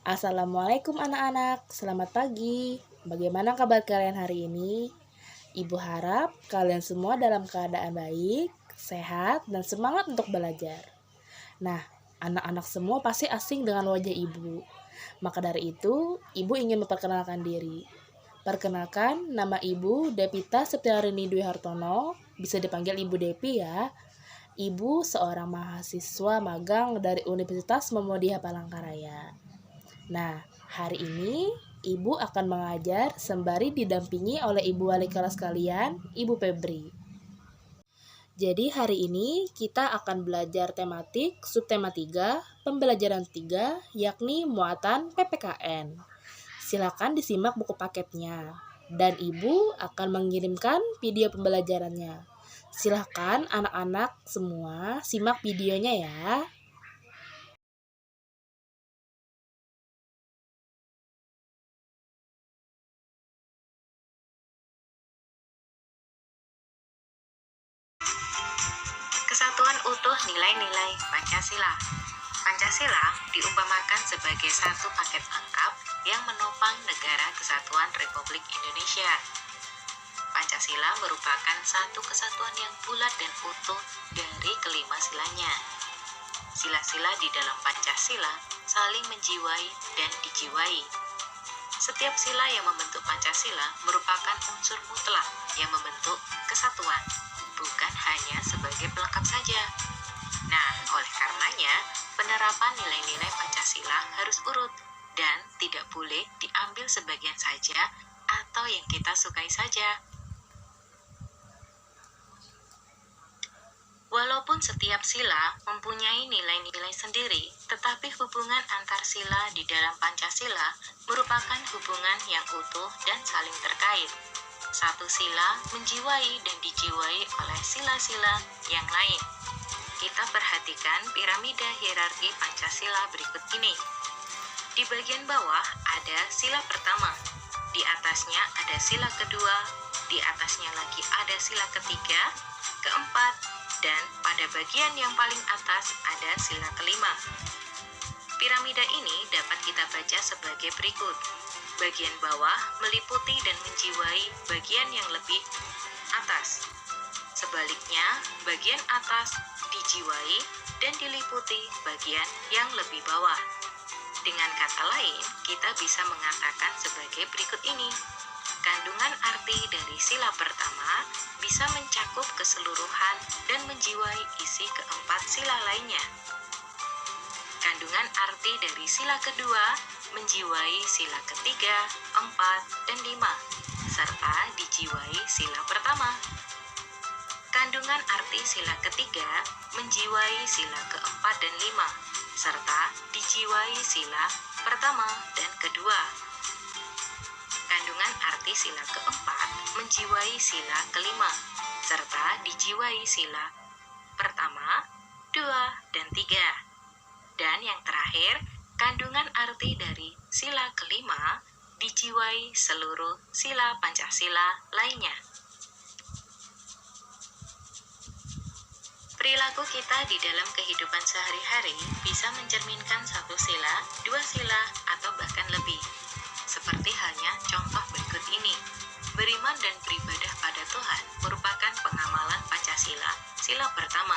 Assalamualaikum anak-anak, selamat pagi. Bagaimana kabar kalian hari ini? Ibu harap kalian semua dalam keadaan baik, sehat, dan semangat untuk belajar. Nah, anak-anak semua pasti asing dengan wajah ibu. Maka dari itu, ibu ingin memperkenalkan diri. Perkenalkan, nama ibu Depita Septiarini Dwi Hartono, bisa dipanggil Ibu Depi ya. Ibu seorang mahasiswa magang dari Universitas Muhammadiyah Palangkaraya. Nah, hari ini Ibu akan mengajar sembari didampingi oleh Ibu Wali kelas kalian, Ibu Febri. Jadi hari ini kita akan belajar tematik subtema 3, pembelajaran 3, yakni muatan PPKN. Silakan disimak buku paketnya. Dan Ibu akan mengirimkan video pembelajarannya. Silakan anak-anak semua simak videonya ya. Kesatuan utuh nilai-nilai Pancasila. Pancasila diumpamakan sebagai satu paket lengkap yang menopang negara kesatuan Republik Indonesia. Pancasila merupakan satu kesatuan yang bulat dan utuh dari kelima silanya. Sila-sila di dalam Pancasila saling menjiwai dan dijiwai. Setiap sila yang membentuk Pancasila merupakan unsur mutlak yang membentuk kesatuan, bukan hanya sebagai pelengkap saja. Nah, oleh karenanya, penerapan nilai-nilai Pancasila harus urut dan tidak boleh diambil sebagian saja atau yang kita sukai saja. Walaupun setiap sila mempunyai nilai-nilai sendiri, tetapi hubungan antar sila di dalam Pancasila merupakan hubungan yang utuh dan saling terkait. Satu sila menjiwai dan dijiwai oleh sila-sila yang lain. Kita perhatikan piramida hierarki Pancasila berikut ini. Di bagian bawah ada sila pertama, di atasnya ada sila kedua, di atasnya lagi ada sila ketiga, keempat, dan pada bagian yang paling atas ada sila kelima. Piramida ini dapat kita baca sebagai berikut. Bagian bawah meliputi dan menjiwai bagian yang lebih atas. Sebaliknya, bagian atas dijiwai dan diliputi bagian yang lebih bawah. Dengan kata lain, kita bisa mengatakan sebagai berikut ini. Kandungan arti dari sila pertama bisa mencakup keseluruhan dan menjiwai isi keempat sila lainnya. Kandungan arti dari sila kedua menjiwai sila ketiga, empat, dan lima, serta dijiwai sila pertama. Kandungan arti sila ketiga menjiwai sila keempat dan lima, serta dijiwai sila pertama dan kedua. Kandungan arti sila keempat menjiwai sila kelima, serta dijiwai sila pertama, dua, dan tiga. Dan yang terakhir, kandungan arti dari sila kelima dijiwai seluruh sila Pancasila lainnya. Perilaku kita di dalam kehidupan sehari-hari bisa mencerminkan satu sila, dua sila, atau bahkan lebih. Seperti halnya contoh berikut ini. Beriman dan beribadah pada Tuhan merupakan pengamalan Pancasila, sila pertama.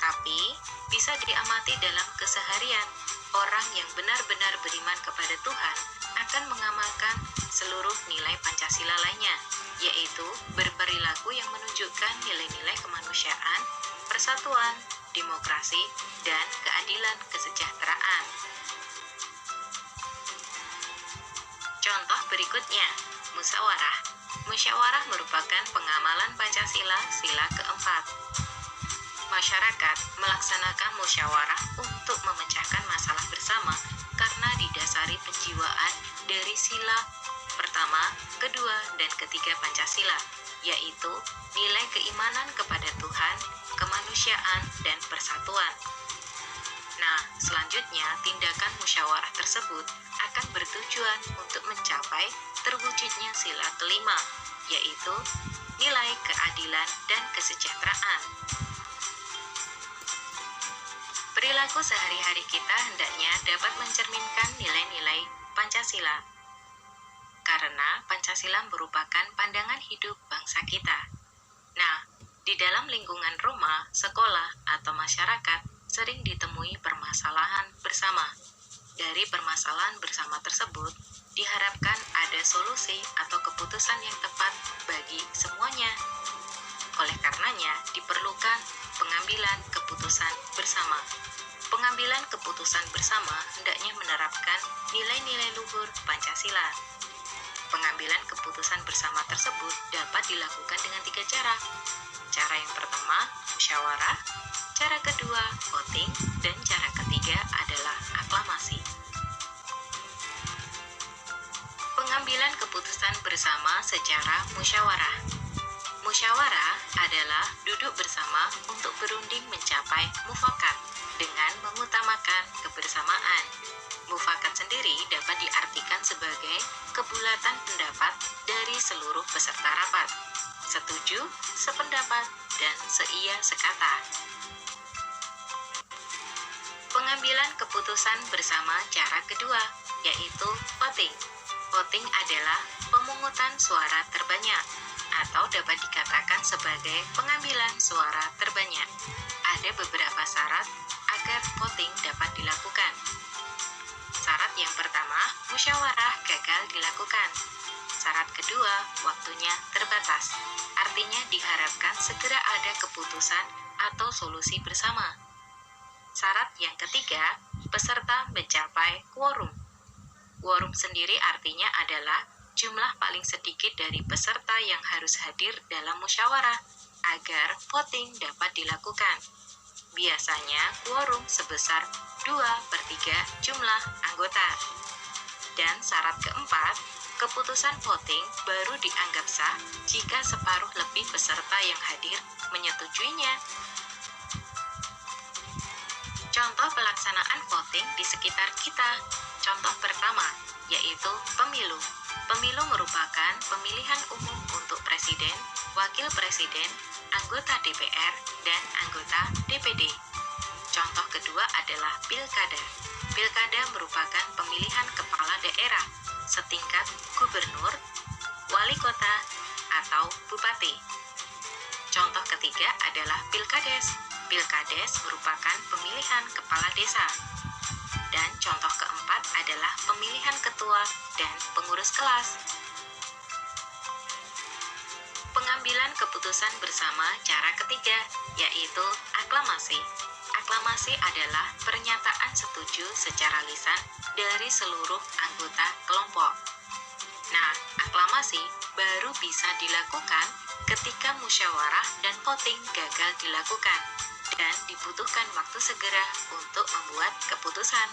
Tapi, bisa diamati dalam keseharian, orang yang benar-benar beriman kepada Tuhan akan mengamalkan seluruh nilai Pancasila lainnya, yaitu berperilaku yang menunjukkan nilai-nilai kemanusiaan, persatuan, demokrasi, dan keadilan kesejahteraan. Contoh berikutnya, musyawarah. Musyawarah merupakan pengamalan Pancasila sila keempat. Masyarakat melaksanakan musyawarah untuk memecahkan masalah bersama karena didasari penjiwaan dari sila pertama, kedua, dan ketiga Pancasila, yaitu nilai keimanan kepada Tuhan, kemanusiaan, dan persatuan. Nah, selanjutnya tindakan musyawarah tersebut akan bertujuan untuk mencapai terwujudnya sila kelima, yaitu nilai keadilan dan kesejahteraan. Perilaku sehari-hari kita hendaknya dapat mencerminkan nilai-nilai Pancasila, karena Pancasila merupakan pandangan hidup bangsa kita. Nah, di dalam lingkungan rumah, sekolah, atau masyarakat, sering ditemui permasalahan bersama. Dari permasalahan bersama tersebut, diharapkan ada solusi atau keputusan yang tepat bagi semuanya. Oleh karenanya, diperlukan pengambilan keputusan bersama. Pengambilan keputusan bersama hendaknya menerapkan nilai-nilai luhur Pancasila. Pengambilan keputusan bersama tersebut dapat dilakukan dengan 3 cara. Cara yang pertama, musyawarah. Cara kedua, voting. Dan cara ketiga adalah aklamasi. Pengambilan keputusan bersama secara musyawarah. Musyawarah adalah duduk bersama untuk berunding mencapai mufakat dengan mengutamakan kebersamaan. Mufakat sendiri dapat diartikan sebagai kebulatan pendapat dari seluruh peserta rapat. Setuju, sependapat, dan seia sekata. Pengambilan keputusan bersama cara kedua, yaitu voting. Voting adalah pemungutan suara terbanyak, atau dapat dikatakan sebagai pengambilan suara terbanyak. Ada beberapa syarat agar voting dapat dilakukan. Syarat yang pertama, musyawarah gagal dilakukan. Syarat kedua, waktunya terbatas. Artinya diharapkan segera ada keputusan atau solusi bersama. Syarat yang ketiga, peserta mencapai quorum. Quorum sendiri artinya adalah jumlah paling sedikit dari peserta yang harus hadir dalam musyawarah agar voting dapat dilakukan. Biasanya quorum sebesar 2/3 jumlah anggota. Dan syarat keempat, keputusan voting baru dianggap sah jika separuh lebih peserta yang hadir menyetujuinya. Contoh pelaksanaan voting di sekitar kita. Contoh pertama, yaitu pemilu. Pemilu merupakan pemilihan umum untuk presiden, wakil presiden, anggota DPR, dan anggota DPD. Contoh kedua adalah pilkada. Pilkada merupakan pemilihan kepala daerah setingkat gubernur, wali kota, atau bupati. Contoh ketiga adalah pilkades. Pilkades merupakan pemilihan kepala desa. Dan contoh keempat adalah pemilihan ketua dan pengurus kelas. Pengambilan keputusan bersama cara ketiga, yaitu aklamasi. Aklamasi adalah pernyataan setuju secara lisan dari seluruh anggota kelompok. Nah, aklamasi baru bisa dilakukan ketika musyawarah dan voting gagal dilakukan dan dibutuhkan waktu segera untuk membuat keputusan.